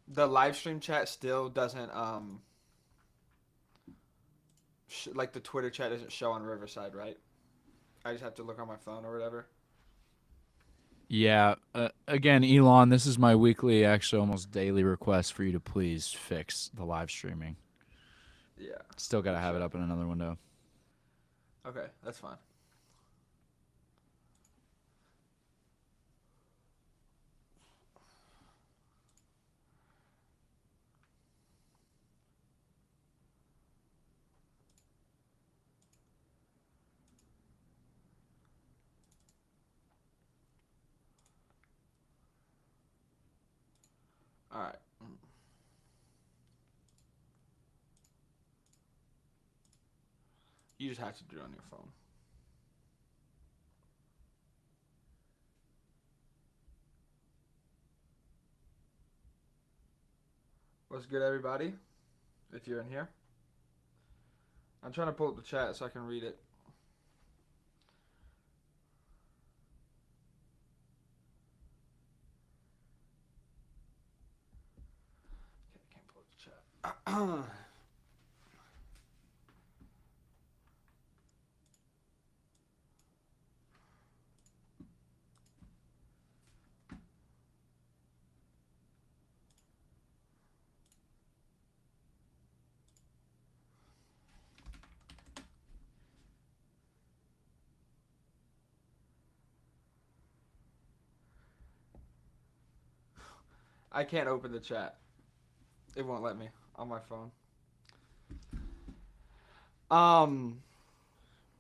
The live stream chat still doesn't like the Twitter chat doesn't show on Riverside, right? I just have to look on my phone or whatever. Yeah. Again, Elon, this is my weekly, actually almost daily request for you to please fix the live streaming. Yeah, Still got to for have it sure. up in another window. Okay, that's fine. All right. You just have to do it on your phone. What's good, everybody? If you're in here, I'm trying to pull up the chat so I can read it. Okay, I can't pull up the chat. I can't open the chat. It won't let me on my phone. Um,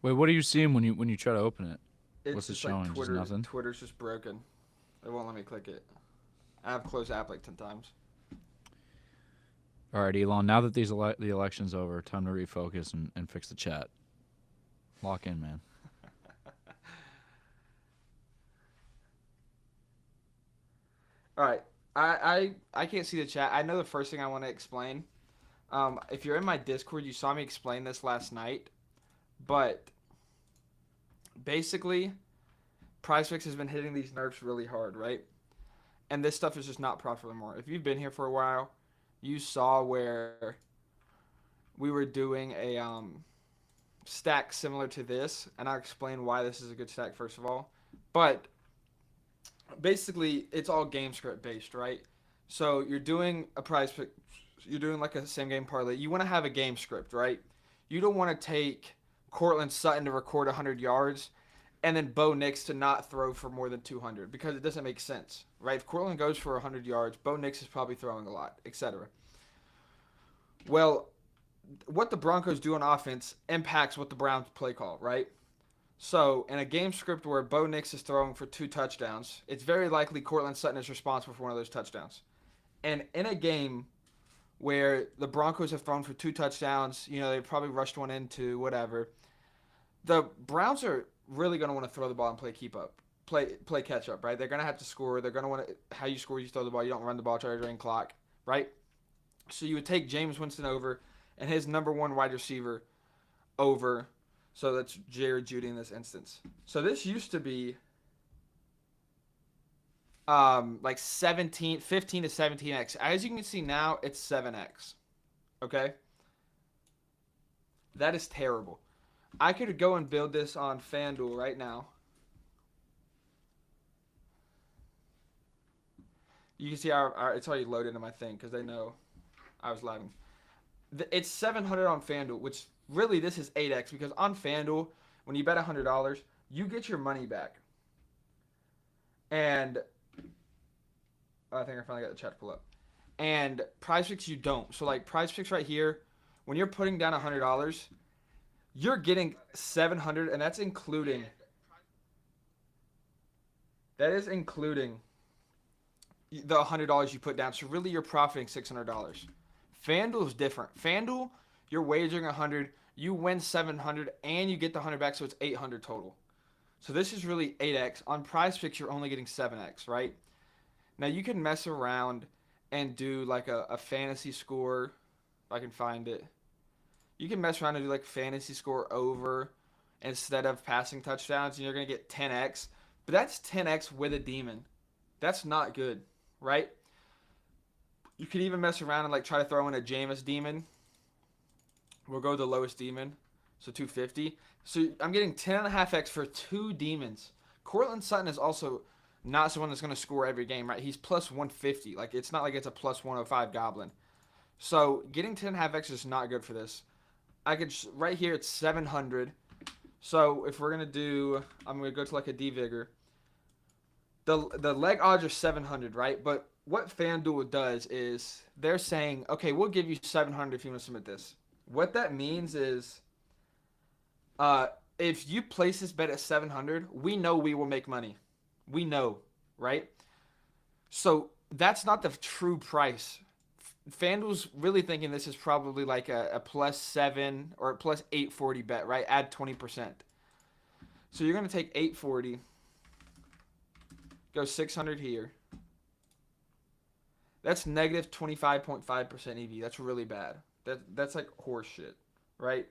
Wait, what are you seeing when you try to open it? it's What's it just like showing? Just Twitter. nothing? Twitter's just broken. It won't let me click it. I've closed the app like 10 times. All right, Elon, now that the election's over, time to refocus and fix the chat. Lock in, man. All right. I can't see the chat. I know the first thing I want to explain. If you're in my Discord, you saw me explain this last night, but basically, PrizePicks has been hitting these nerfs really hard, right? And this stuff is just not profitable anymore. If you've been here for a while, you saw where we were doing a stack similar to this, and I'll explain why this is a good stack first of all. But basically, it's all game script based, right? So you're doing a prize pick, you're doing like a same game parlay. You want to have a game script, right? You don't want to take Cortland Sutton to record 100 yards and then Bo Nix to not throw for more than 200 because it doesn't make sense, right? If Cortland goes for 100 yards, Bo Nix is probably throwing a lot, etc. Well, what the Broncos do on offense impacts what the Browns play call, right? So, in a game script where Bo Nix is throwing for 2 touchdowns, it's very likely Cortland Sutton is responsible for one of those touchdowns. And in a game where the Broncos have thrown for 2 touchdowns, they probably rushed one into whatever. The Browns are really going to want to throw the ball and play keep up, play catch up, right? They're going to have to score. They're going to want to how you score, you throw the ball. You don't run the ball, try to drain clock, right? So you would take James Winston over and his number one wide receiver over. So that's Jared Judy in this instance. So this used to be like 17, 15 to 17x. As you can see now, it's 7x. Okay? That is terrible. I could go and build this on FanDuel right now. You can see it's already loaded into my thing because they know I was lagging. It's 700 on FanDuel, which really this is 8x because on FanDuel, when you bet $100, you get your money back. And I think I finally got the chat to pull up. And PrizePicks you don't. So like PrizePicks right here, when you're putting down $100, you're getting 700, and that's including. That is including the $100 you put down. So really, you're profiting $600. FanDuel is different. FanDuel, you're wagering 100, you win 700, and you get the 100 back, so it's 800 total. So this is really 8x. On PrizePicks, you're only getting 7x, right? Now you can mess around and do like a fantasy score, if I can find it. You can mess around and do like fantasy score over, instead of passing touchdowns, and you're going to get 10x. But that's 10x with a demon. That's not good, right? You could even mess around and like try to throw in a Jameis demon. We'll go the lowest demon, so 250. So I'm getting 10.5x for 2 demons. Cortland Sutton is also not someone that's going to score every game, right? He's plus 150. Like, it's not like it's a plus 105 goblin. So getting 10.5x is not good for this. I could, right here, it's 700. So if we're going to do, I'm going to go to like a D-Vigor. The leg odds are 700, right? But what FanDuel does is they're saying, okay, we'll give you 700 if you want to submit this. What that means is if you place this bet at 700, we know we will make money. We know, right? So that's not the true price. FanDuel's really thinking this is probably like a +7 or +840 bet, right? Add 20%. So you're going to take 840, go 600 here. That's negative 25.5% EV. That's really bad. That's like horse shit, right?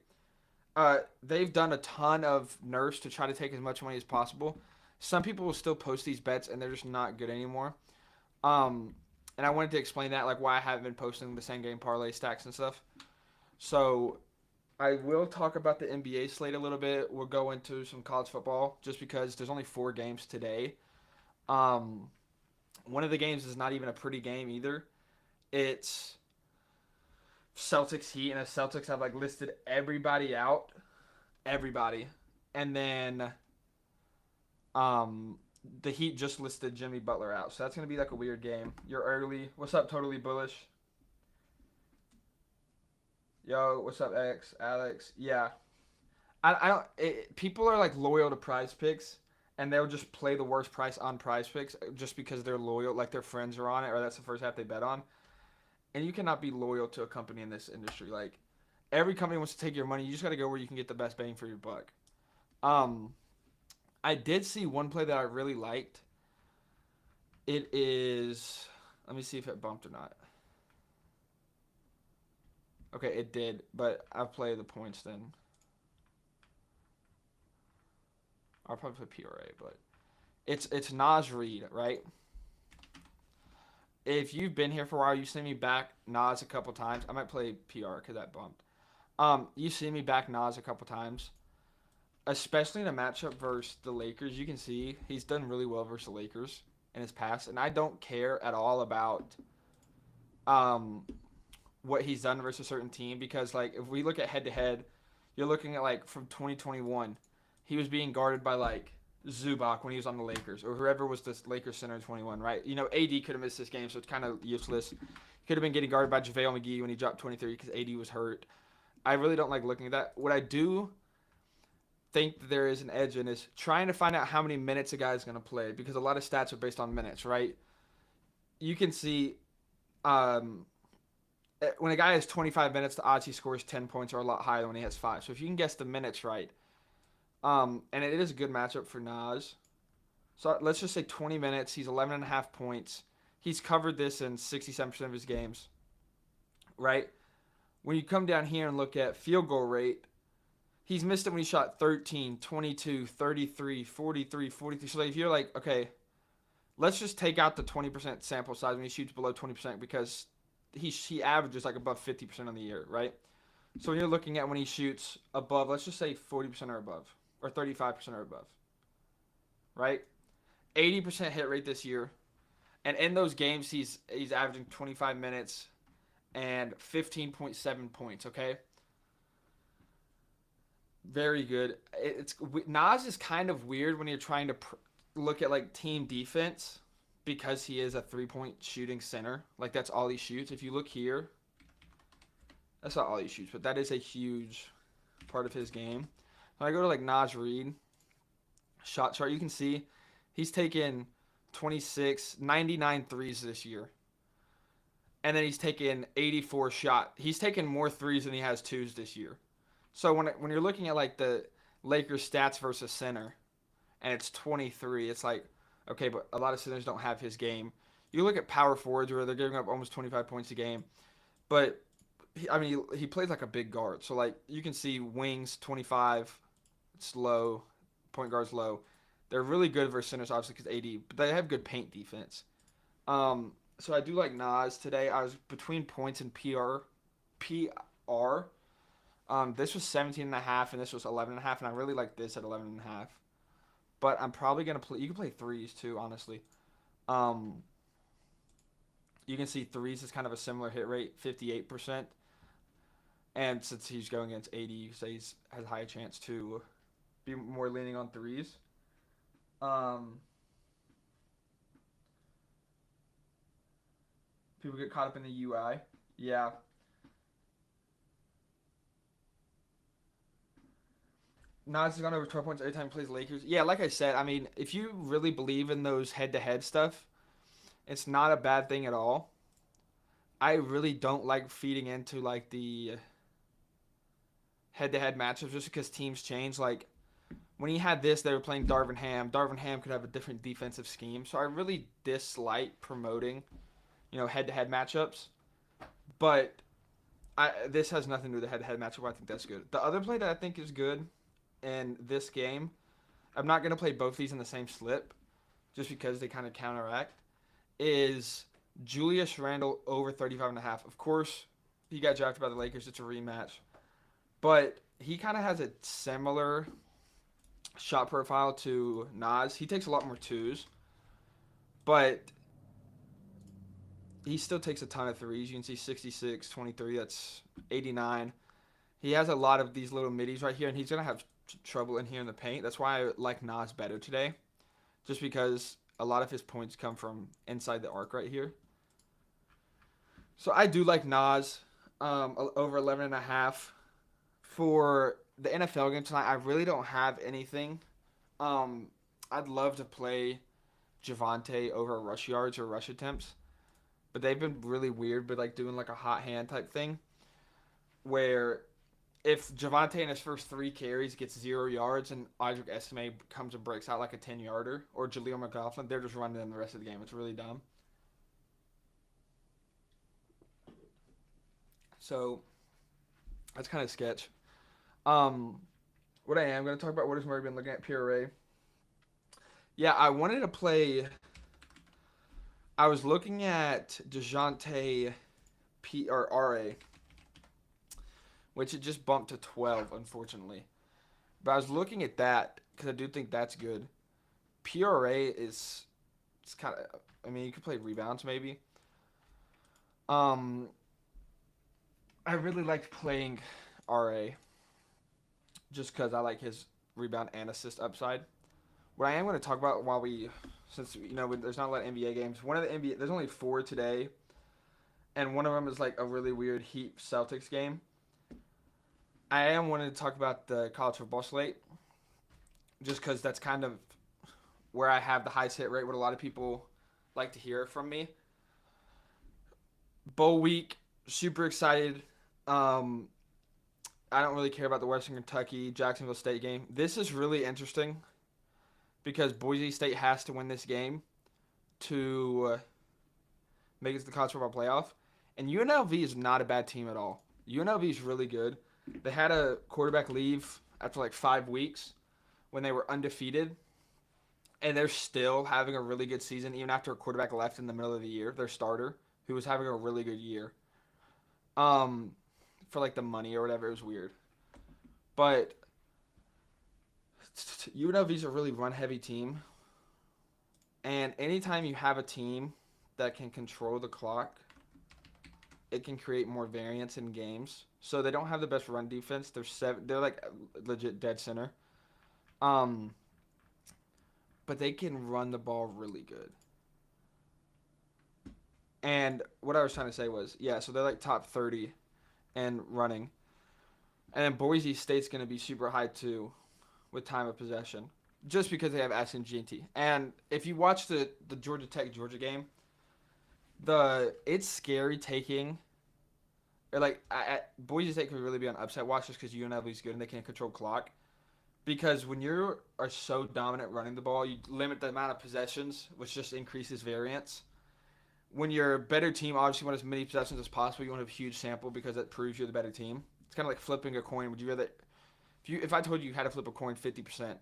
They've done a ton of nerfs to try to take as much money as possible. Some people will still post these bets, and they're just not good anymore. And I wanted to explain that, like why I haven't been posting the same game parlay stacks and stuff. So I will talk about the NBA slate a little bit. We'll go into some college football just because there's only 4 games today. One of the games is not even a pretty game either. It's Celtics Heat, and the Celtics have like listed everybody out. Everybody. And then the Heat just listed Jimmy Butler out. So that's going to be like a weird game. You're early. What's up, Totally Bullish? Yo, what's up, Alex? Yeah. I don't. People are like loyal to Prize Picks, and they'll just play the worst price on Prize Picks just because they're loyal, like their friends are on it, or that's the first half they bet on. And you cannot be loyal to a company in this industry. Like, every company wants to take your money. You just got to go where you can get the best bang for your buck. I did see one play that I really liked. It is, let me see if it bumped or not. Okay, it did, but I'll play the points then. I'll probably play PRA, but it's Nas Reed, right? If you've been here for a while, you've seen me back Nas a couple times. I might play PR because that bumped. You've seen me back Nas a couple times, especially in a matchup versus the Lakers. You can see he's done really well versus the Lakers in his past, and I don't care at all about what he's done versus a certain team because, like, if we look at head-to-head, you're looking at, like, from 2021, he was being guarded by, like, Zubac when he was on the Lakers, or whoever was the Lakers center in 21, right? You know, AD could have missed this game, so it's kind of useless. He could have been getting guarded by JaVale McGee when he dropped 23 because AD was hurt. I really don't like looking at that. What I do think that there is an edge in is trying to find out how many minutes a guy is going to play because a lot of stats are based on minutes, right? You can see when a guy has 25 minutes, the odds he scores 10 points are a lot higher than when he has 5. So if you can guess the minutes right, and it is a good matchup for Nas. So let's just say 20 minutes. He's 11.5 points. He's covered this in 67% of his games, right? When you come down here and look at field goal rate, he's missed it when he shot 13, 22, 33, 43, 43. So if you're like, okay, let's just take out the 20% sample size when he shoots below 20% because he averages like above 50% on the year, right? So when you're looking at when he shoots above, let's just say 40% or above, or 35% or above, right? 80% hit rate this year. And in those games, he's averaging 25 minutes and 15.7 points, okay? Very good. Nas is kind of weird when you're trying to look at, like, team defense because he is a three-point shooting center. Like, that's all he shoots. If you look here, that's not all he shoots, but that is a huge part of his game. When I go to, like, Nas Reed shot chart, you can see he's taken 99 threes this year. And then he's taken 84 shot. He's taken more threes than he has twos this year. So when you're looking at, like, the Lakers stats versus center, and it's 23, it's like, okay, but a lot of centers don't have his game. You look at power forwards where they're giving up almost 25 points a game, but he plays like a big guard. So, like, you can see wings 25, It's low. Point guard's low. They're really good versus centers, obviously, because AD, but they have good paint defense. So I do like Nas today. I was between points and PR. This was 17 and a half, and this was 11 and a half, and I really like this at 11 and a half. But I'm probably gonna play. You can play threes too, honestly. Um, you can see threes is kind of a similar hit rate, 58%. And since he's going against 80, you say he's has a higher chance to be more leaning on threes. Um, People get caught up in the UI. Yeah. Nas has gone over 12 points every time he plays Lakers. Yeah, like I said, I mean, if you really believe in those head-to-head stuff, it's not a bad thing at all. I really don't like feeding into like the head-to-head matchups just because teams change. Like when he had this, they were playing Darvin Ham. Darvin Ham could have a different defensive scheme, so I really dislike promoting, head-to-head matchups. But this has nothing to do with the head-to-head matchup. I think that's good. The other play that I think is good in this game, I'm not gonna play both these in the same slip, just because they kind of counteract. Is Julius Randle over 35.5? Of course, he got drafted by the Lakers. It's a rematch. But he kind of has a similar shot profile to Nas. He takes a lot more twos, but he still takes a ton of threes. You can see 66, 23, that's 89. He has a lot of these little middies right here, and he's going to have trouble in here in the paint. That's why I like Nas better today, just because a lot of his points come from inside the arc right here. So I do like Nas over 11.5. For the NFL game tonight, I really don't have anything. I'd love to play Javante over rush yards or rush attempts, but they've been really weird, but like doing like a hot hand type thing, where if Javante in his first 3 carries gets 0 yards and Isaac Esme comes and breaks out like a 10-yarder, or Jaleel McLaughlin, they're just running in the rest of the game. It's really dumb. So that's kind of sketch. What I am going to talk about, what has Murray been looking at? PRA. Yeah, I wanted to play. I was looking at DeJounte P or RA, which it just bumped to 12, unfortunately. But I was looking at that because I do think that's good. PRA it's kind of. I mean, you could play rebounds maybe. I really liked playing RA just because I like his rebound and assist upside. What I am going to talk about since there's not a lot of NBA games. One of the NBA, there's only 4 today, and one of them is like a really weird Heat Celtics game. I am wanting to talk about the college football slate, just because that's kind of where I have the highest hit rate. What a lot of people like to hear from me. Bowl week, super excited. I don't really care about the Western Kentucky Jacksonville State game. This is really interesting because Boise State has to win this game to make it to the college football playoff. And UNLV is not a bad team at all. UNLV is really good. They had a quarterback leave after like 5 weeks when they were undefeated. And they're still having a really good season, even after a quarterback left in the middle of the year, their starter, who was having a really good year. For like the money or whatever, it was weird. But UNLV is a really run-heavy team. And anytime you have a team that can control the clock, it can create more variance in games. So they don't have the best run defense. They're like legit dead center. But they can run the ball really good. And what I was trying to say was, so they're like top 30 and running. And then Boise State's going to be super high too with time of possession just because they have S and GT. And if you watch the Georgia Tech-Georgia game, it's scary taking Boise State could really be on upset watch just because UNLV is good and they can't control clock. Because when you are so dominant running the ball, you limit the amount of possessions, which just increases variance. When you're a better team, obviously you want as many possessions as possible. You want to have a huge sample because that proves you're the better team. It's kind of like flipping a coin. Would you rather If I told you had to flip a coin 50%,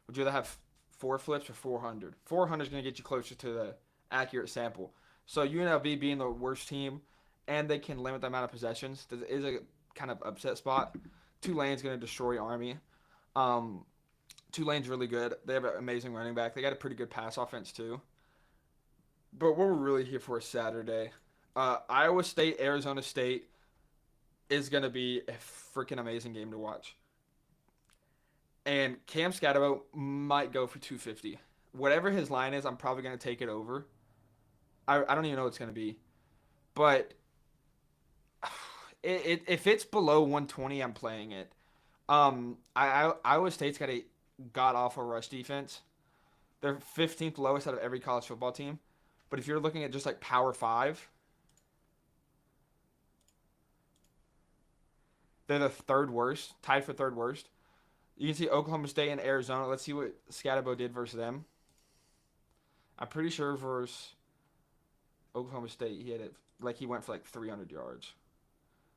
would you rather have 4 flips or 400? 400 is going to get you closer to the accurate sample. So UNLV being the worst team, and they can limit the amount of possessions, is a kind of upset spot. Tulane's going to destroy Army. Um, Tulane's really good. They have an amazing running back. They got a pretty good pass offense too. But what we're really here for is Saturday. Iowa State, Arizona State is going to be a freaking amazing game to watch. And Cam Scatabo might go for 250. Whatever his line is, I'm probably going to take it over. I don't even know what it's going to be. But if it's below 120, I'm playing it. Iowa State's got a god-awful rush defense. They're 15th lowest out of every college football team. But if you're looking at just like Power 5, they're the third worst, tied for third worst. You can see Oklahoma State and Arizona. Let's see what Scatabo did versus them. I'm pretty sure versus Oklahoma State, he went for like 300 yards.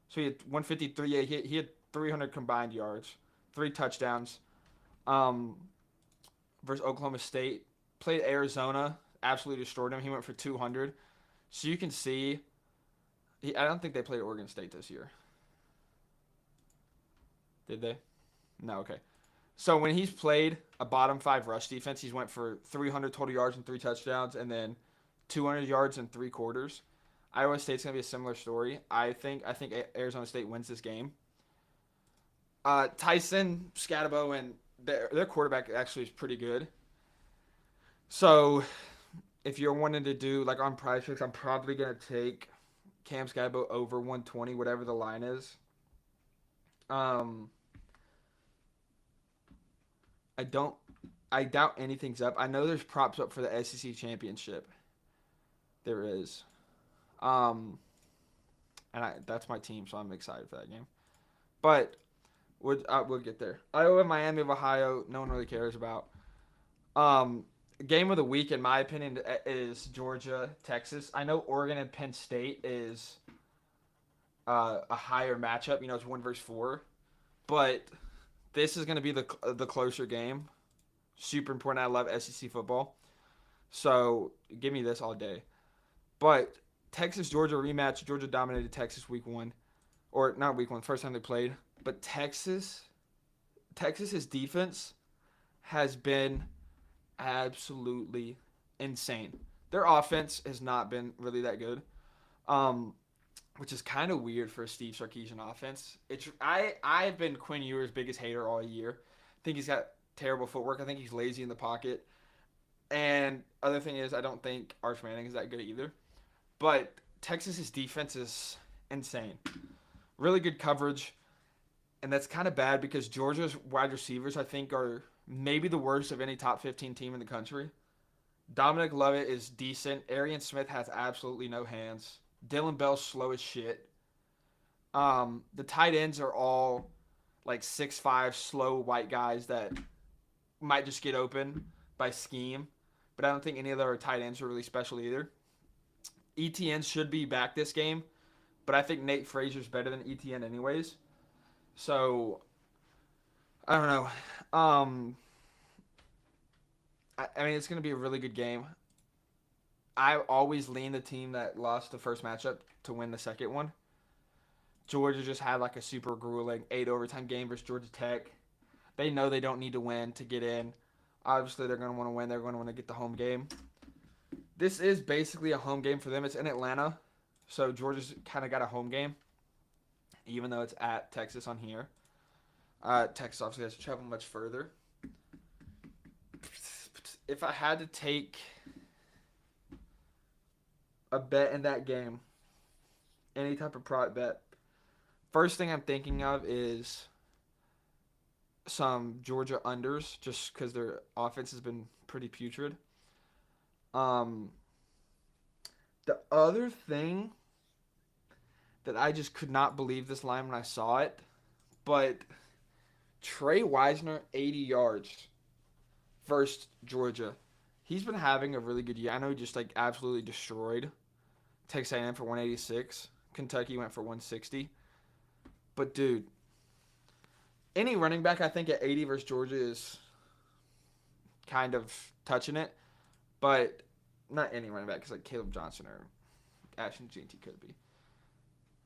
So he had 153. Yeah, he had 300 combined yards, 3 touchdowns. Versus Oklahoma State, played Arizona, absolutely destroyed him. He went for 200. So you can see, I don't think they played Oregon State this year. Did they? No, okay. So when he's played a bottom 5 rush defense, he's went for 300 total yards and 3 touchdowns, and then 200 yards in 3 quarters. Iowa State's gonna be a similar story. I think Arizona State wins this game. Tyson, Scatabo, and their quarterback actually is pretty good. So if you're wanting to do like on price picks, I'm probably gonna take Cam Scatabo over 120, whatever the line is. I doubt anything's up. I know there's props up for the SEC championship. There is. That's my team, so I'm excited for that game. But we'll get there. Iowa, Miami of Ohio, no one really cares about. Game of the week, in my opinion, is Georgia, Texas. I know Oregon and Penn State is a higher matchup. It's 1 versus 4, but this is going to be the closer game. Super important. I love SEC football, so give me this all day. But Texas Georgia rematch. Georgia dominated Texas week 1, or not week 1, first time they played. But Texas's defense has been absolutely insane. Their offense has not been really that good, which is kind of weird for a Steve Sarkisian offense. I've been Quinn Ewers' biggest hater all year. I think he's got terrible footwork. I think he's lazy in the pocket. And other thing is, I don't think Arch Manning is that good either. But Texas's defense is insane. Really good coverage. And that's kind of bad because Georgia's wide receivers, I think, are maybe the worst of any top 15 team in the country. Dominic Lovett is decent. Arian Smith has absolutely no hands. Dylan Bell's slow as shit. The tight ends are all like 6'5", slow white guys that might just get open by scheme. But I don't think any of their tight ends are really special either. ETN should be back this game, but I think Nate Frazier's better than ETN anyways. So, I don't know. I mean, it's going to be a really good game. I always lean the team that lost the first matchup to win the second one. Georgia just had like a super grueling 8 overtime game versus Georgia Tech. They know they don't need to win to get in. Obviously, they're going to want to win. They're going to want to get the home game. This is basically a home game for them. It's in Atlanta, so Georgia's kind of got a home game, even though it's at Texas on here. Texas obviously has to travel much further. If I had to take a bet in that game, any type of prop bet, first thing I'm thinking of is some Georgia unders, just because their offense has been pretty putrid. The other thing that I just could not believe this line when I saw it, but Trey Wisner, 80 yards versus Georgia. He's been having a really good year. I know he just like absolutely destroyed Texas A&M for 186. Kentucky went for 160. But dude, Any running back, I think, at 80 versus Georgia is kind of touching it. But not any running back, because like Caleb Johnson or Ashton Jeanty could be.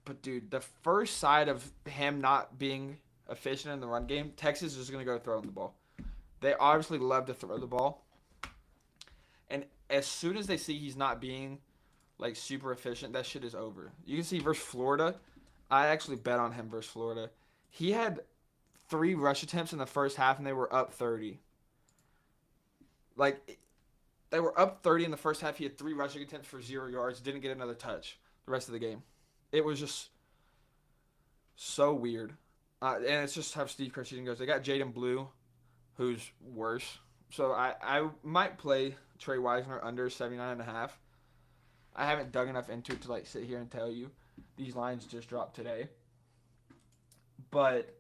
But dude, the first side of him not being efficient in the run game, Texas is just gonna go throwing the ball. They obviously love to throw the ball, and as soon as they see he's not being like super efficient, that shit is over. You can see versus Florida, I actually bet on him versus Florida. He had 3 rush attempts in the first half, and they were up 30. Like they were up 30 in the first half. He had 3 rushing attempts for 0 yards. Didn't get another touch the rest of the game. It was just so weird. And it's just how Steve Christian goes. They got Jaden Blue, who's worse. So I might play Trey Wisner under 79.5. I haven't dug enough into it to like sit here and tell you. These lines just dropped today. But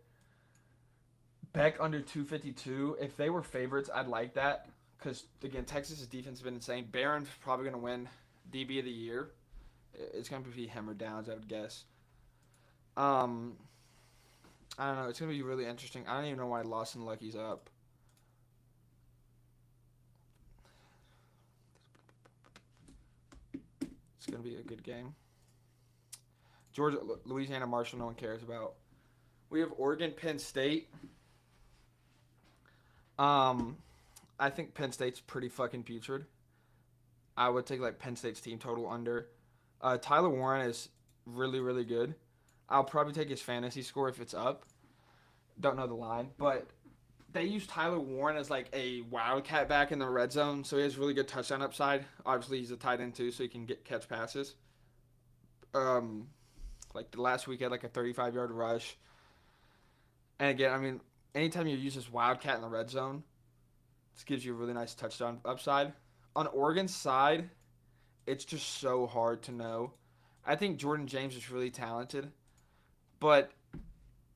Beck under 252. If they were favorites, I'd like that. Because, again, Texas' defense has been insane. Barron's probably going to win DB of the year. It's going to be him or Downs, I would guess. I don't know. It's going to be really interesting. I don't even know why Lawson Lucky's up. It's going to be a good game. Georgia, Louisiana, Marshall, no one cares about. We have Oregon, Penn State. I think Penn State's pretty fucking putrid. I would take like Penn State's team total under. Tyler Warren is really, really good. I'll probably take his fantasy score if it's up. Don't know the line, but they use Tyler Warren as like a wildcat back in the red zone, so he has really good touchdown upside. Obviously, he's a tight end too, so he can catch passes. Like the last week, he had like a 35-yard rush. And again, I mean, anytime you use this wildcat in the red zone, this gives you a really nice touchdown upside. On Oregon's side, it's just so hard to know. I think Jordan James is really talented, but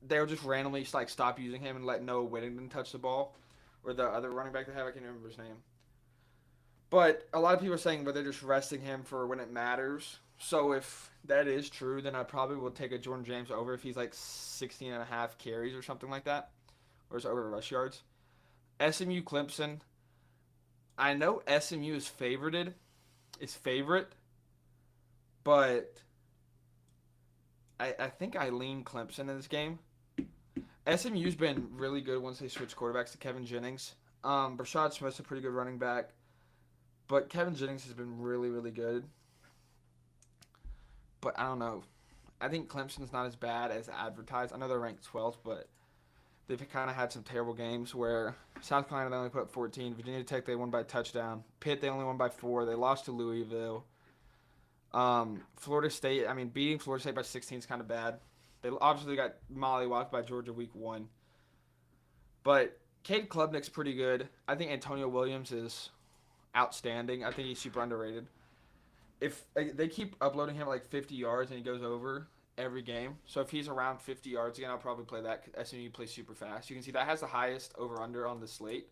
they'll just randomly like stop using him and let Noah Whittington touch the ball, or the other running back they have. I can't remember his name. But a lot of people are saying, but they're just resting him for when it matters. So if that is true, then I probably will take a Jordan James over if he's like 16.5 carries or something like that, or it's over rush yards. SMU Clemson. I know SMU is favorite, but I think I lean Clemson in this game. SMU's been really good once they switch quarterbacks to Kevin Jennings. Brashad Smith's a pretty good running back, but Kevin Jennings has been really, really good. But I don't know. I think Clemson's not as bad as advertised. I know they're ranked 12th, but they've kind of had some terrible games where South Carolina, they only put up 14. Virginia Tech, they won by a touchdown. Pitt, they only won by 4. They lost to Louisville. Florida State, I mean, beating Florida State by 16 is kind of bad. They obviously got mollywopped by Georgia week 1. But Cade Klubnik's pretty good. I think Antonio Williams is outstanding. I think he's super underrated. If they keep uploading him at like 50 yards and he goes over every game. So if he's around 50 yards again, I'll probably play that. SMU plays super fast. You can see that has the highest over-under on the slate.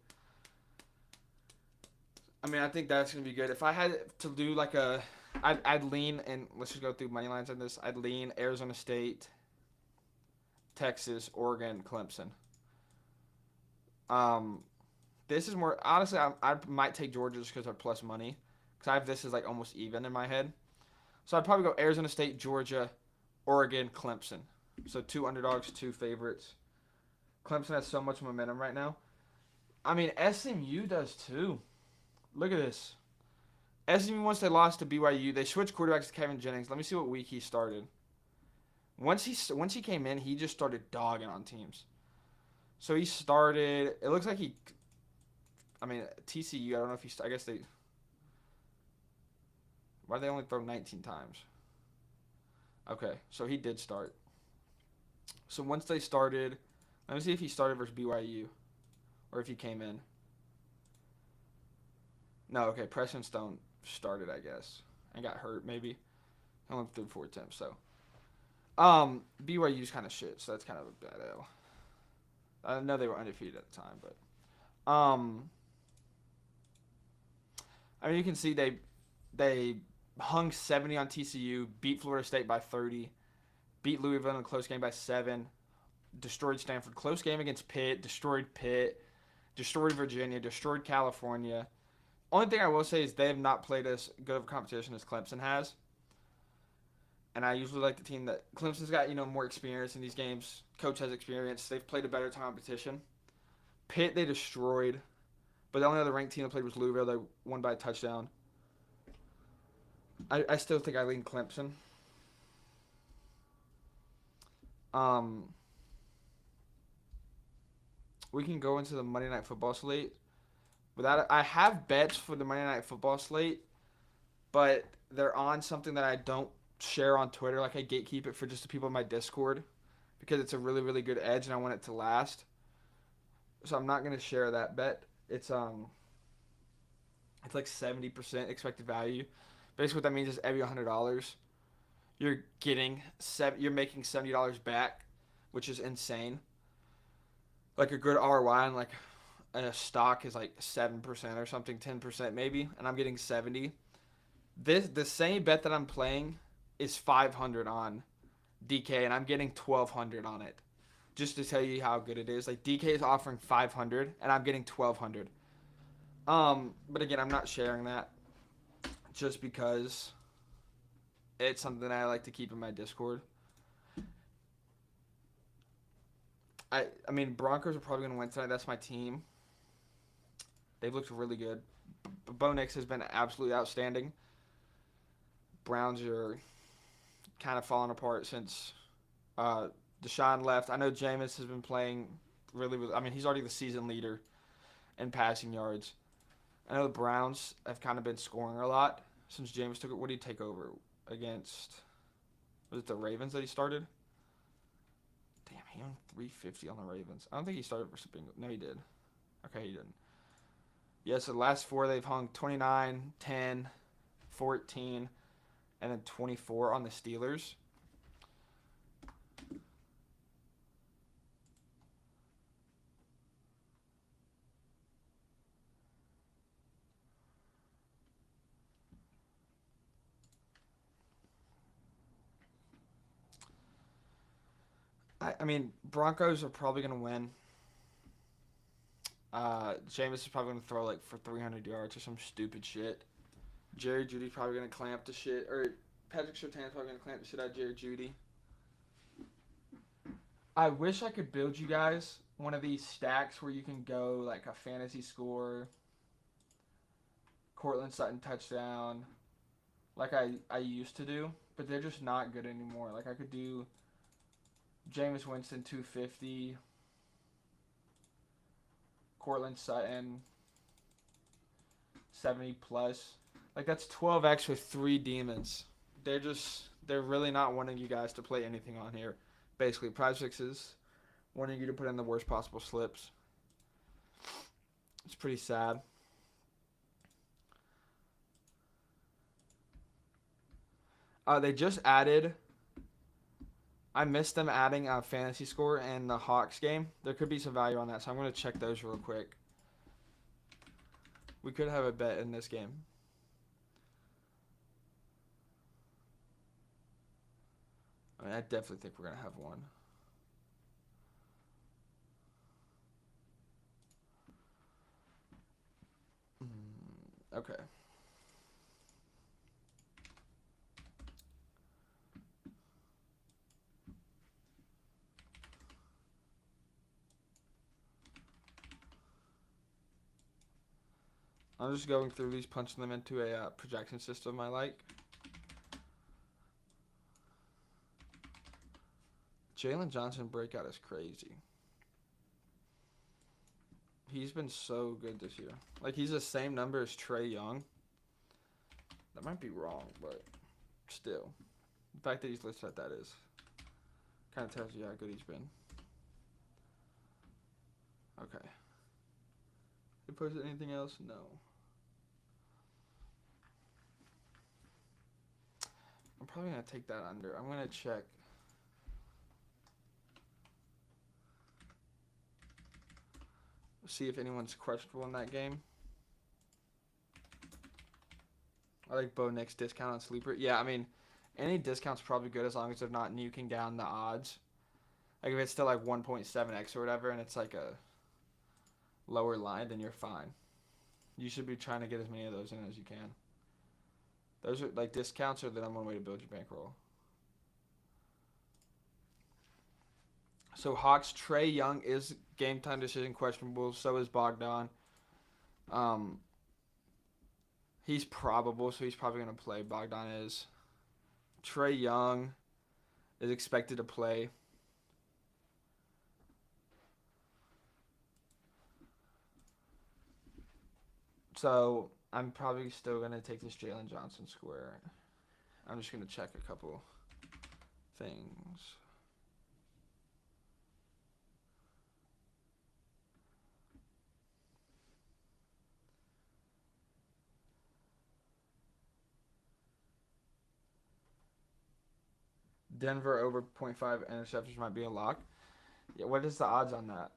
I mean, I think that's going to be good. If I had to do like I'd lean, and let's just go through money lines on this. I'd lean Arizona State, Texas, Oregon, Clemson. This is more, honestly, I might take Georgia just because they're plus money. Because I have this as like almost even in my head. So I'd probably go Arizona State, Georgia, Oregon, Clemson. So 2 underdogs, 2 favorites. Clemson has so much momentum right now. I mean, SMU does too. Look at this. SMU, once they lost to BYU, they switched quarterbacks to Kevin Jennings. Let me see what week he started. Once he came in, he just started dogging on teams. So he started, it looks like TCU, I don't know if I guess they, why did they only throw 19 times? Okay, so he did start. So once they started, let me see if he started versus BYU or if he came in. No, okay, Preston Stone started, I guess, and got hurt maybe. I only threw 4 attempts, so. BYU's kind of shit, so that's kind of a bad L. I know they were undefeated at the time, but I mean, you can see they hung 70 on TCU, beat Florida State by 30, beat Louisville in a close game by 7, destroyed Stanford. Close game against Pitt, destroyed Pitt, destroyed Virginia, destroyed California. Only thing I will say is they have not played as good of a competition as Clemson has. And I usually like the team that Clemson's got, more experience in these games. Coach has experience. They've played a better competition. Pitt they destroyed, but the only other ranked team that played was Louisville. They won by a touchdown. I still think I lean Clemson. We can go into the Monday Night Football slate. Without I have bets for the Monday Night Football slate, but they're on something that I don't share on Twitter. Like I gatekeep it for just the people in my Discord because it's a really really good edge and I want it to last. So I'm not gonna share that bet. It's like 70% expected value. Basically, what that means is every $100, you're you're making $70 back, which is insane. Like a good ROI on like a stock is like 7% or something, 10% maybe, and I'm getting 70. The same bet that I'm playing is 500 on DK, and I'm getting 1,200 on it. Just to tell you how good it is. Like DK is offering 500, and I'm getting 1,200. But again, I'm not sharing that just because it's something I like to keep in my Discord. I mean, Broncos are probably going to win tonight. That's my team. They've looked really good. Bo Nix has been absolutely outstanding. Browns are kind of falling apart since Deshaun left. I know Jameis has been playing really. I mean, he's already the season leader in passing yards. I know the Browns have kind of been scoring a lot since Jameis took it. What did he take over against? Was it the Ravens that he started? Damn, he owned 350 on the Ravens. I don't think he started versus Bengals. No, he did. Okay, he didn't. Yeah, so the last four they've hung 29, 10, 14, and then 24 on the Steelers. I mean, Broncos are probably going to win. Jameis is probably going to throw like for 300 yards or some stupid shit. Jerry Judy's probably going to clamp the shit. Or Patrick Surtain's probably going to clamp the shit out of Jerry Judy. I wish I could build you guys one of these stacks where you can go like a fantasy score, Cortland Sutton touchdown, like I used to do. But they're just not good anymore. Like I could do Jameis Winston 250, Cortland Sutton 70 plus. Like that's 12x with 3 demons. They're really not wanting you guys to play anything on here. Basically, PrizePicks is wanting you to put in the worst possible slips. It's pretty sad. They just added. I missed them adding a fantasy score in the Hawks game. There could be some value on that, so I'm going to check those real quick. We could have a bet in this game. I mean, I definitely think we're going to have one. Okay. I'm just going through these, punching them into a projection system I like. Jalen Johnson breakout is crazy. He's been so good this year. Like, he's the same number as Trae Young. That might be wrong, but still. The fact that he's listed at that is kind of tells you how good he's been. Okay. He posted anything else? No. I'm probably going to take that under. I'm going to check. See if anyone's questionable in that game. I like Bo Nix discount on Sleeper. Yeah, I mean, any discount's probably good as long as they're not nuking down the odds. Like if it's still like 1.7x or whatever, and it's like a lower line, then you're fine. You should be trying to get as many of those in as you can. Those are like discounts are the number one way to build your bankroll. So Hawks Trey Young is game time decision questionable. So is Bogdan. Um, he's probable, so he's probably gonna play. Bogdan is. Trey Young is expected to play. So I'm probably still gonna take this Jalen Johnson square. I'm just gonna check a couple things. Denver over 0.5 interceptions might be a lock. Yeah, what is the odds on that?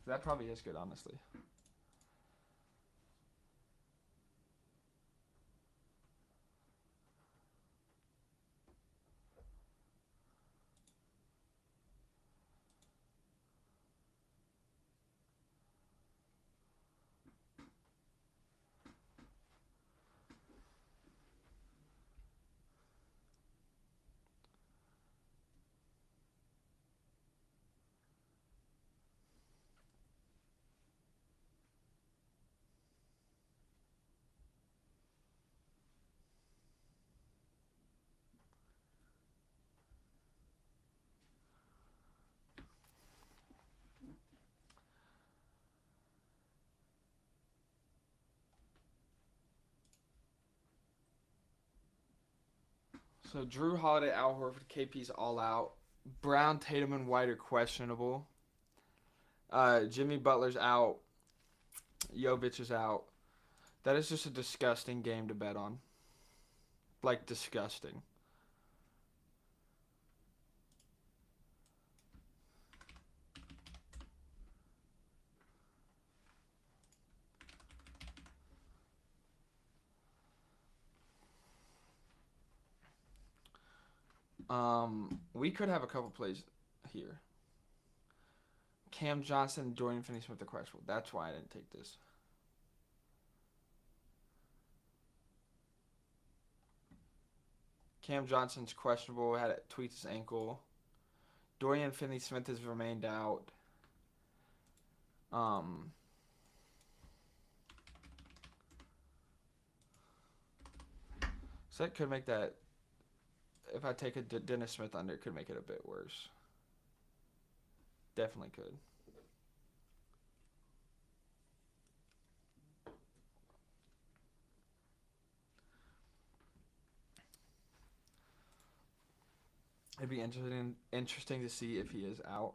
That probably is good, honestly. So Drew Holiday, Al Horford, KP's all out. Brown, Tatum, and White are questionable. Jimmy Butler's out. Jovic is out. That is just a disgusting game to bet on. Like disgusting. We could have a couple plays here. Cam Johnson, Dorian Finney-Smith are questionable. That's why I didn't take this. Cam Johnson's questionable. Had it tweaked his ankle. Dorian Finney-Smith has remained out. So that could make that. If I take a Dennis Smith under, it could make it a bit worse. Definitely could. It'd be interesting to see if he is out.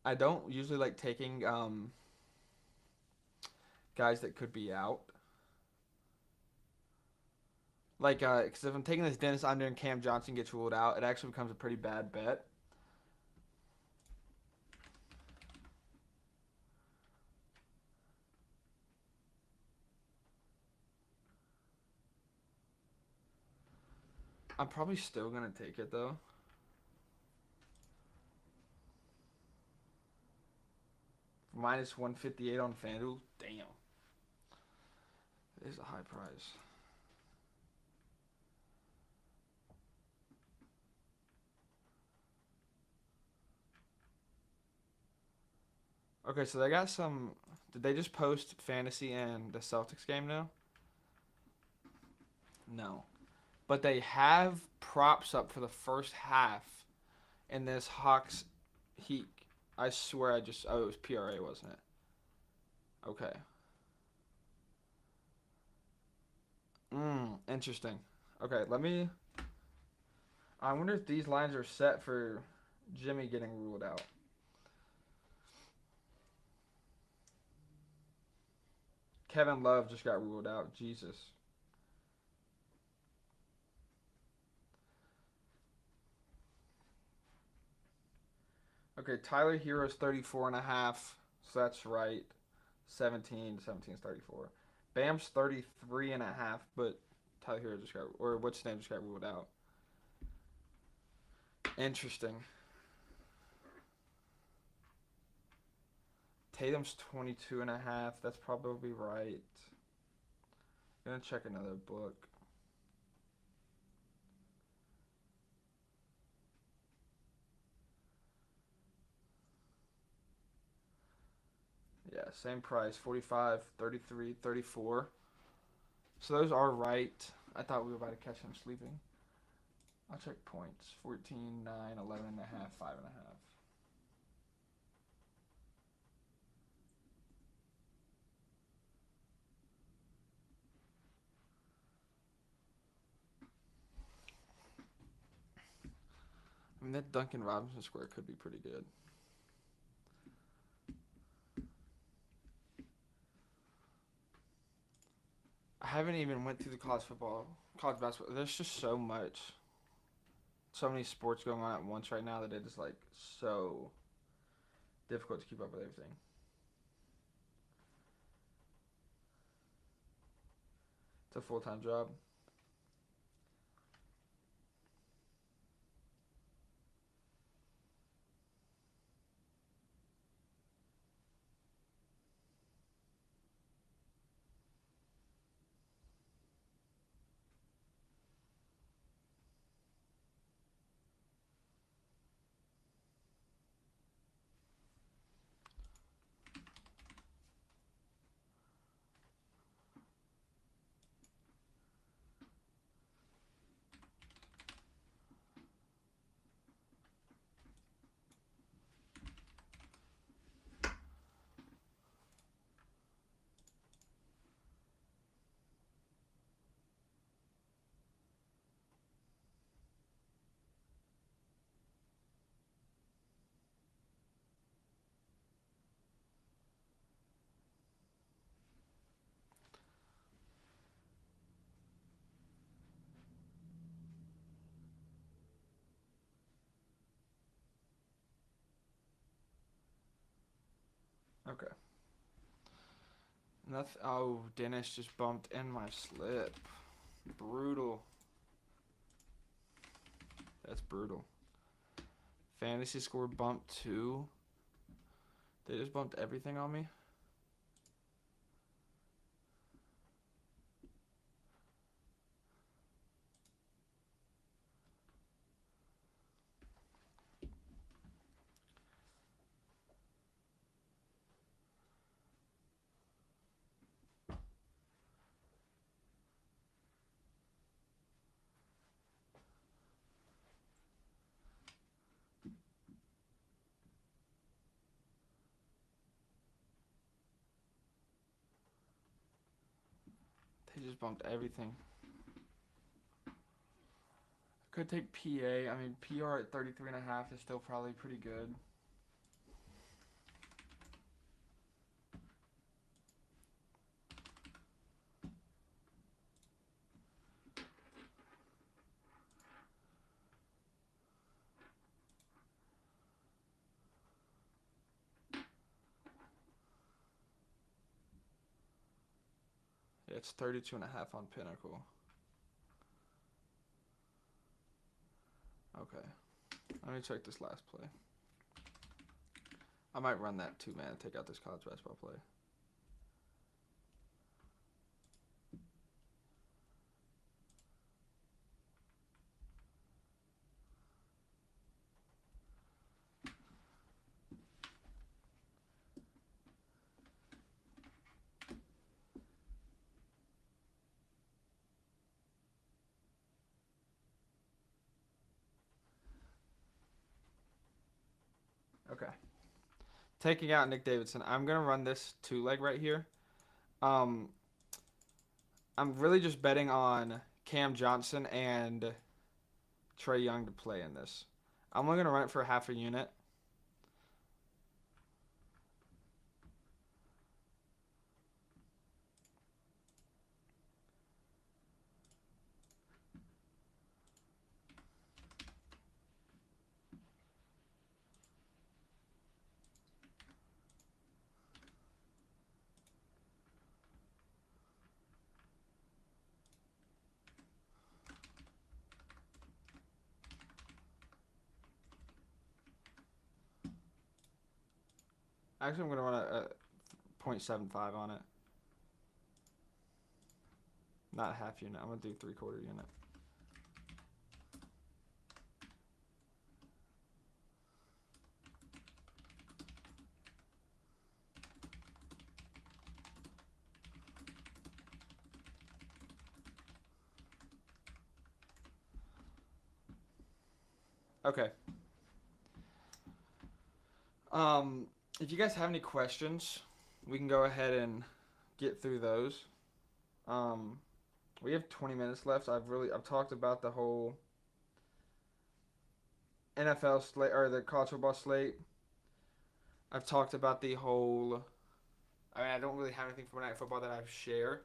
I don't usually like taking guys that could be out. Like, because if I'm taking this Dennis under and Cam Johnson gets ruled out, it actually becomes a pretty bad bet. I'm probably still gonna take it though. Minus 158 on FanDuel. Damn. It is a high price. Okay, so they got some. Did they just post fantasy and the Celtics game now? No. But they have props up for the first half in this Hawks Heat. I swear I just. Oh, it was PRA, wasn't it? Okay. Interesting. Okay, let me. I wonder if these lines are set for Jimmy getting ruled out. Kevin Love just got ruled out. Jesus. Okay, Tyler Hero's 34.5. So that's right. 17 is 34. Bam's 33.5, but Tyler Hero just got, or what's his name just got ruled out. Interesting. Tatum's 22.5. That's probably right. Gonna check another book. Yeah, same price. 45, 33, 34. So those are right. I thought we were about to catch him sleeping. I'll check points. 14, 9, 11.5, 5.5. I mean, that Duncan Robinson square could be pretty good. I haven't even went through the college basketball. There's just so many sports going on at once right now that it is like so difficult to keep up with everything. It's a full-time job. Okay. Oh, Dennis just bumped in my slip. Brutal. That's brutal. Fantasy score bumped 2. They just bumped everything on me. They just bumped everything. Could take PA. I mean, PR at 33.5 is still probably pretty good. Yeah, it's 32.5 on Pinnacle. Okay. Let me check this last play. I might run that too, man. Take out this college basketball play. Okay. Taking out Nick Davidson. I'm going to run this 2-leg right here. I'm really just betting on Cam Johnson and Trae Young to play in this. I'm only going to run it for half a unit. Actually, I'm gonna run a 0.75 on it. Not half unit. I'm gonna do 3/4 unit. Okay. Um, if you guys have any questions, we can go ahead and get through those. Um, we have 20 minutes left. I've talked about the whole NFL slate or the college football slate. I've talked about the whole. I mean, I don't really have anything for Monday Night Football that I share.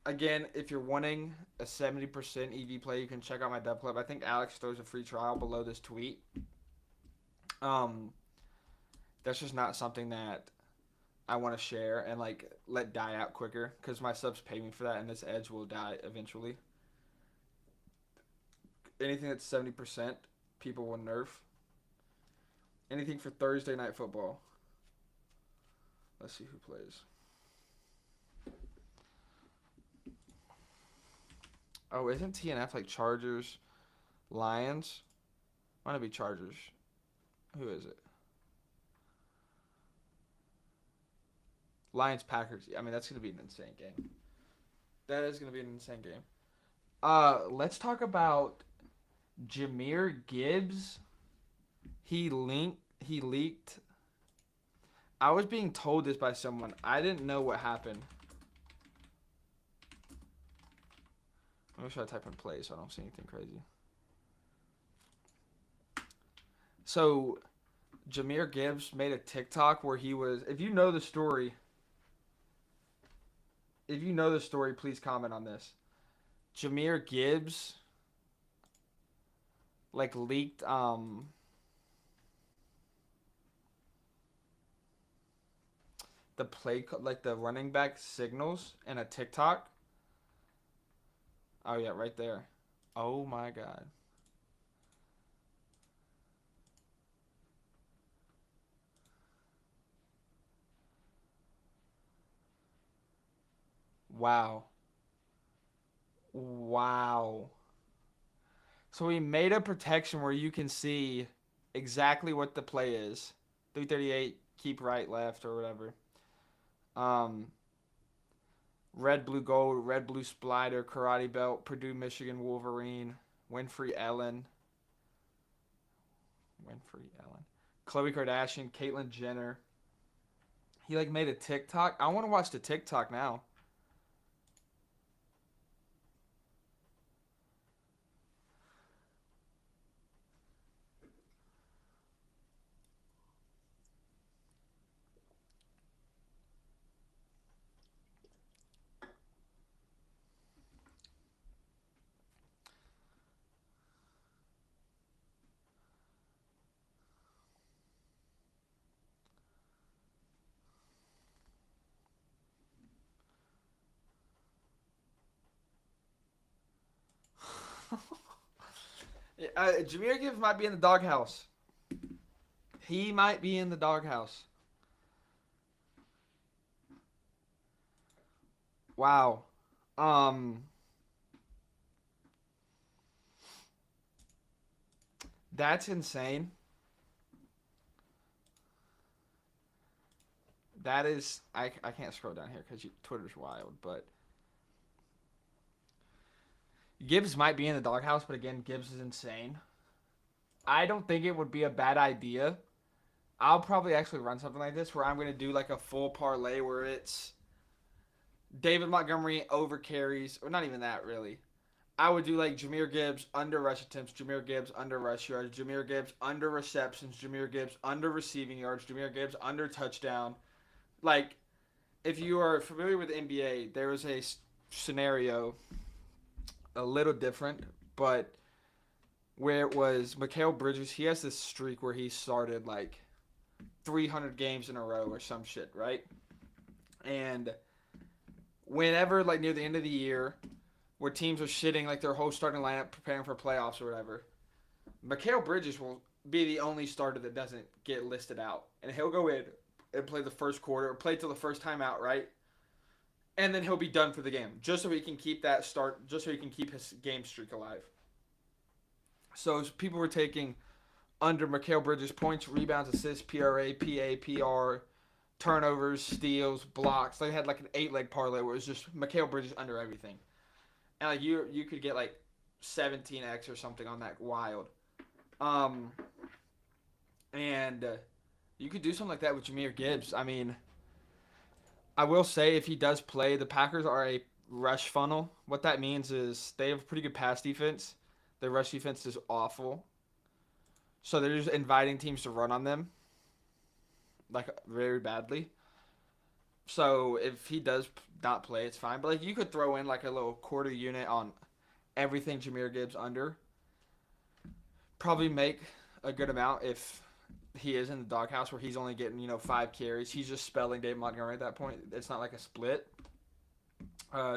Again, if you're wanting a 70% EV play, you can check out my DubClub. I think Alex throws a free trial below this tweet. Um, that's just not something that I want to share and like let die out quicker because my subs pay me for that, and this edge will die eventually. Anything that's 70%, people will nerf. Anything for Thursday Night Football. Let's see who plays. Oh, isn't TNF like Chargers, Lions? Might it be Chargers? Who is it? Lions, Packers. I mean, that's gonna be an insane game. That is gonna be an insane game. Let's talk about Jahmyr Gibbs. He leaked. I was being told this by someone. I didn't know what happened. Let me try to type in play so I don't see anything crazy. So, Jahmyr Gibbs made a TikTok where he was. If you know the story, please comment on this. Jahmyr Gibbs like leaked the play like the running back signals in a TikTok. Oh yeah, right there. Oh my god. Wow. Wow. So we made a protection where you can see exactly what the play is. 338, keep right, left, or whatever. Um, red, blue, gold, red, blue, splitter, karate belt, Purdue, Michigan, Wolverine, Winfrey, Ellen. Khloe Kardashian, Caitlyn Jenner. He like made a TikTok. I want to watch the TikTok now. Jahmyr Gibbs might be in the doghouse. He might be in the doghouse. Wow. Um, that's insane. That is, I can't scroll down here because Twitter's wild, but Gibbs might be in the doghouse, but again, Gibbs is insane. I don't think it would be a bad idea. I'll probably actually run something like this where I'm going to do like a full parlay where it's David Montgomery over carries, or not even that really. I would do like Jahmyr Gibbs under rush attempts, Jahmyr Gibbs under rush yards, Jahmyr Gibbs under receptions, Jahmyr Gibbs under receiving yards, Jahmyr Gibbs under touchdown. Like, if you are familiar with the NBA, there was a scenario a little different, but where it was Mikal Bridges, he has this streak where he started like 300 games in a row or some shit, right? And whenever, like near the end of the year, where teams are shitting like their whole starting lineup preparing for playoffs or whatever, Mikal Bridges will be the only starter that doesn't get listed out. And he'll go in and play the first quarter or play till the first time out, right? And then he'll be done for the game, just so he can keep that start, just so he can keep his game streak alive. So people were taking under Mikal Bridges points, rebounds, assists, PRA, PA, PR, turnovers, steals, blocks. They had like an 8-leg parlay where it was just Mikal Bridges under everything, and like you could get like 17x or something on that wild. Um, and you could do something like that with Jahmyr Gibbs. I mean, I will say if he does play, the Packers are a rush funnel. What that means is they have a pretty good pass defense. Their rush defense is awful. So they're just inviting teams to run on them, like very badly. So if he does not play, it's fine. But like you could throw in like a little quarter unit on everything Jahmyr Gibbs under. Probably make a good amount if he is in the doghouse where he's only getting 5 carries. He's just spelling Dave Montgomery at that point. It's not like a split.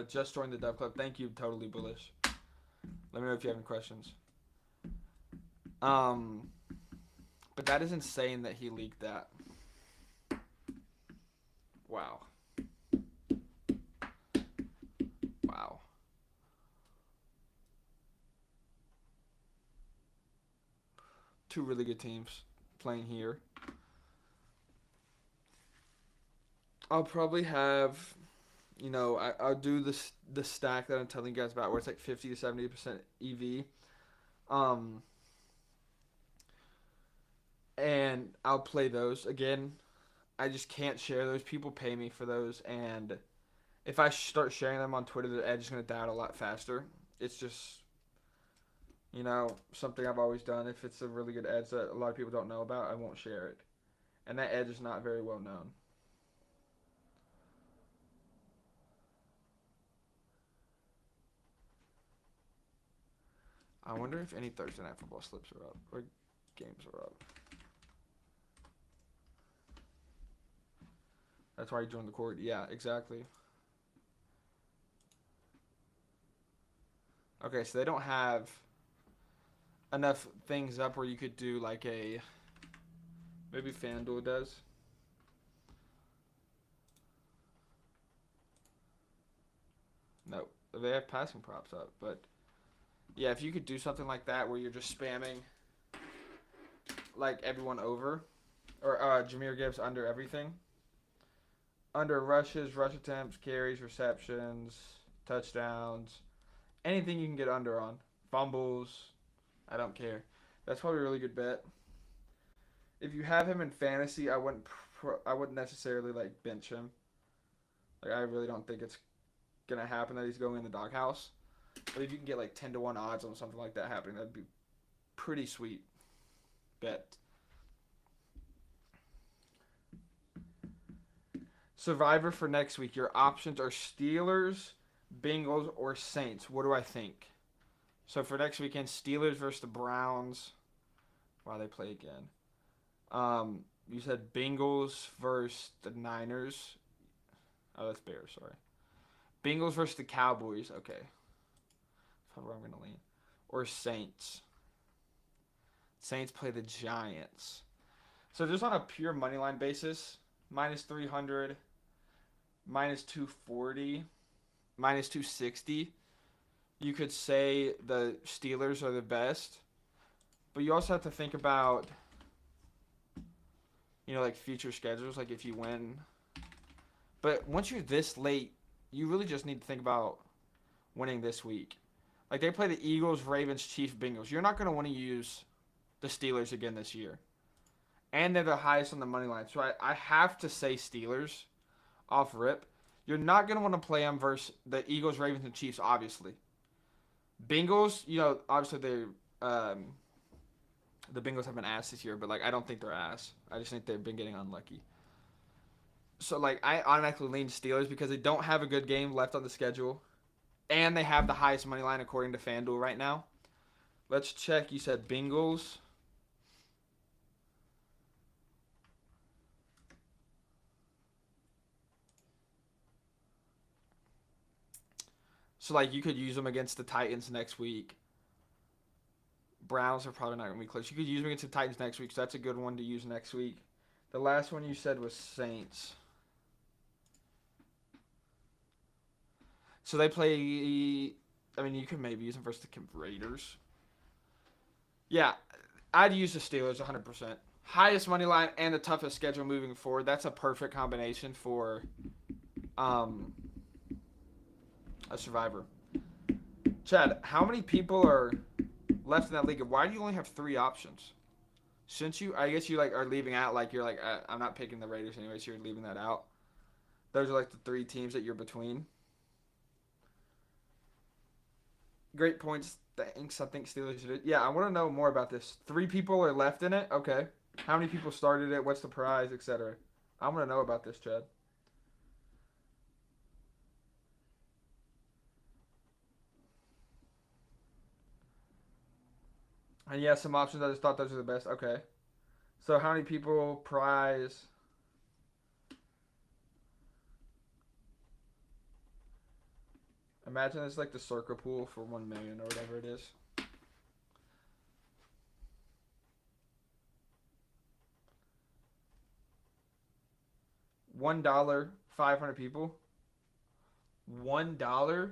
Just joined the DubClub. Thank you, totally bullish. Let me know if you have any questions. But that is insane that he leaked that. Wow. Wow. Two really good teams playing here. I'll probably have, I'll do the stack that I'm telling you guys about where it's like 50 to 70% EV. And I'll play those. Again, I just can't share those. People pay me for those, and if I start sharing them on Twitter, the edge is going to die out a lot faster. It's just, something I've always done. If it's a really good edge that a lot of people don't know about, I won't share it. And that edge is not very well known. I wonder if any Thursday Night Football slips are up or games are up. That's why you joined the court. Yeah, exactly. Okay, so they don't have enough things up where you could do like a... Maybe FanDuel does. No, they have passing props up, but... Yeah, if you could do something like that where you're just spamming like everyone over, or Jahmyr Gibbs under everything, under rushes, rush attempts, carries, receptions, touchdowns, anything you can get under on, fumbles, I don't care. That's probably a really good bet. If you have him in fantasy, I wouldn't necessarily like bench him. Like I really don't think it's gonna happen that he's going in the doghouse. But if you can get like 10-1 odds on something like that happening, that'd be pretty sweet bet. Survivor for next week. Your options are Steelers, Bengals, or Saints. What do I think? So for next weekend, Steelers versus the Browns. Wow, they play again. You said Bengals versus the Niners. Oh, that's Bears, sorry. Bengals versus the Cowboys. Okay. That's where I'm going to lean. Or Saints. Saints play the Giants. So just on a pure money line basis, minus 300, minus 240, minus 260, you could say the Steelers are the best. But you also have to think about, like future schedules, like if you win. But once you're this late, you really just need to think about winning this week. Like they play the Eagles, Ravens, Chiefs, Bengals. You're not going to want to use the Steelers again this year. And they're the highest on the money line. So I have to say Steelers off rip. You're not going to want to play them versus the Eagles, Ravens, and Chiefs, obviously. Bengals, obviously they're the Bengals have been ass this year, but like I don't think they're ass. I just think they've been getting unlucky. So like I automatically lean Steelers because they don't have a good game left on the schedule. And they have the highest money line according to FanDuel right now. Let's check. You said Bengals. So, like, you could use them against the Titans next week. Browns are probably not going to be close. You could use them against the Titans next week, so that's a good one to use next week. The last one you said was Saints. So they play. I mean, you could maybe use them versus the Raiders. Yeah, I'd use the Steelers 100%. Highest money line and the toughest schedule moving forward. That's a perfect combination for um, a survivor. Chad, how many people are left in that league? Why do you only have 3 options? Since I guess you like are leaving out like you're like I'm not picking the Raiders anyway, so you're leaving that out. Those are like the 3 teams that you're between. Great points. Thanks. I think Steelers should. Yeah, I want to know more about this. 3 people are left in it. Okay. How many people started it? What's the prize, etc. I want to know about this, Chad. And yeah, some options. I just thought those are the best. Okay. So how many people prize? Imagine it's like the circle pool for 1 million or whatever it is. $1, 500 people. $1,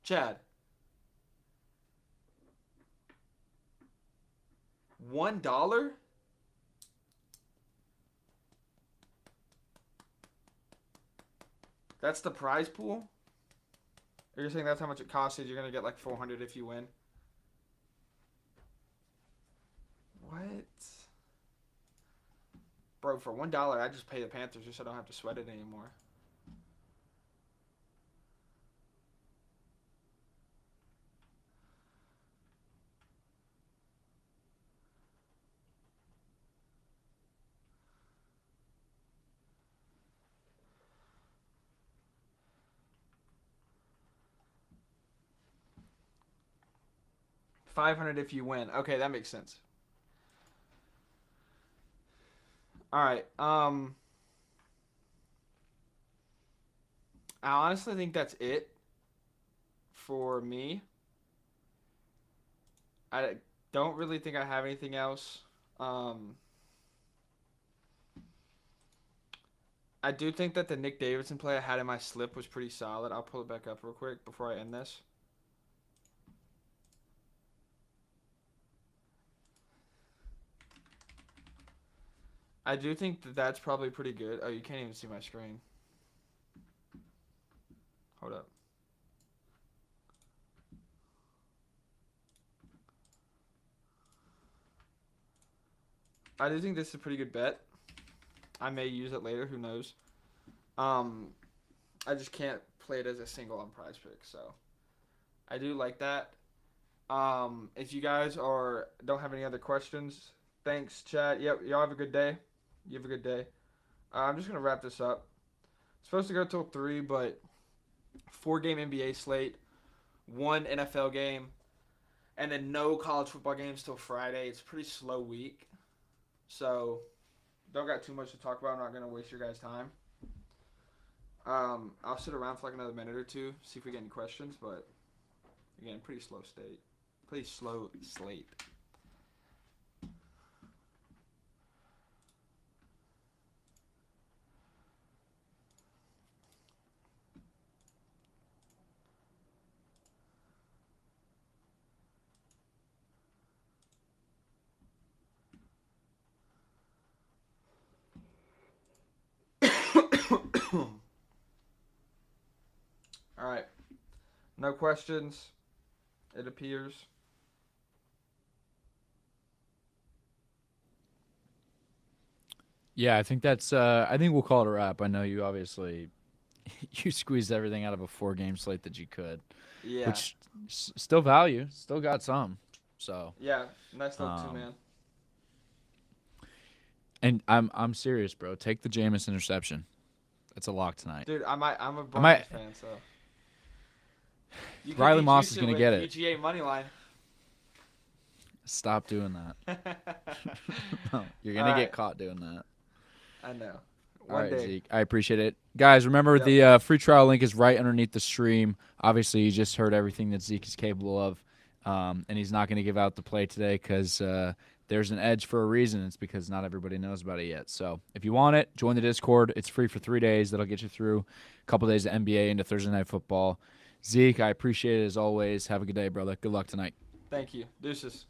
Chad. $1. That's the prize pool. Are you saying that's how much it costs? You're gonna get like 400 if you win. What? Bro, for $1, I just pay the Panthers just so I don't have to sweat it anymore. $500 if you win. Okay, that makes sense. All right. I honestly think that's it for me. I don't really think I have anything else. I do think that the Nick Davidson play I had in my slip was pretty solid. I'll pull it back up real quick before I end this. I do think that that's probably pretty good. Oh, you can't even see my screen. Hold up. I do think this is a pretty good bet. I may use it later. Who knows? I just can't play it as a single on Prize Pick, so I do like that. If you guys don't have any other questions, thanks, chat. Yep, y'all have a good day. You have a good day. I'm just gonna wrap this up. It's supposed to go till 3, but 4-game NBA slate, 1 NFL game, and then no college football games till Friday. It's a pretty slow week, so don't got too much to talk about. I'm not gonna waste your guys' time. I'll sit around for like another minute or two, see if we get any questions, but again, pretty slow slate. All right. No questions, it appears. Yeah, I think that's. I think we'll call it a wrap. I know you obviously you squeezed everything out of a 4-game slate that you could, Yeah. which still value, still got some. So yeah, nice little 2-man. And I'm serious, bro. Take the Jameis interception. That's a lock tonight. Dude, I'm a Broncos fan, so Riley Moss is gonna get it. UGA money line. Stop doing that. No, you're gonna get caught doing that. I know. All right, Zeke. I appreciate it. Guys, remember the free trial link is right underneath the stream. Obviously, you just heard everything that Zeke is capable of. And he's not going to give out the play today because there's an edge for a reason. It's because not everybody knows about it yet. So if you want it, join the Discord. It's free for 3 days. That'll get you through a couple days of NBA into Thursday Night Football. Zeke, I appreciate it as always. Have a good day, brother. Good luck tonight. Thank you. Deuces.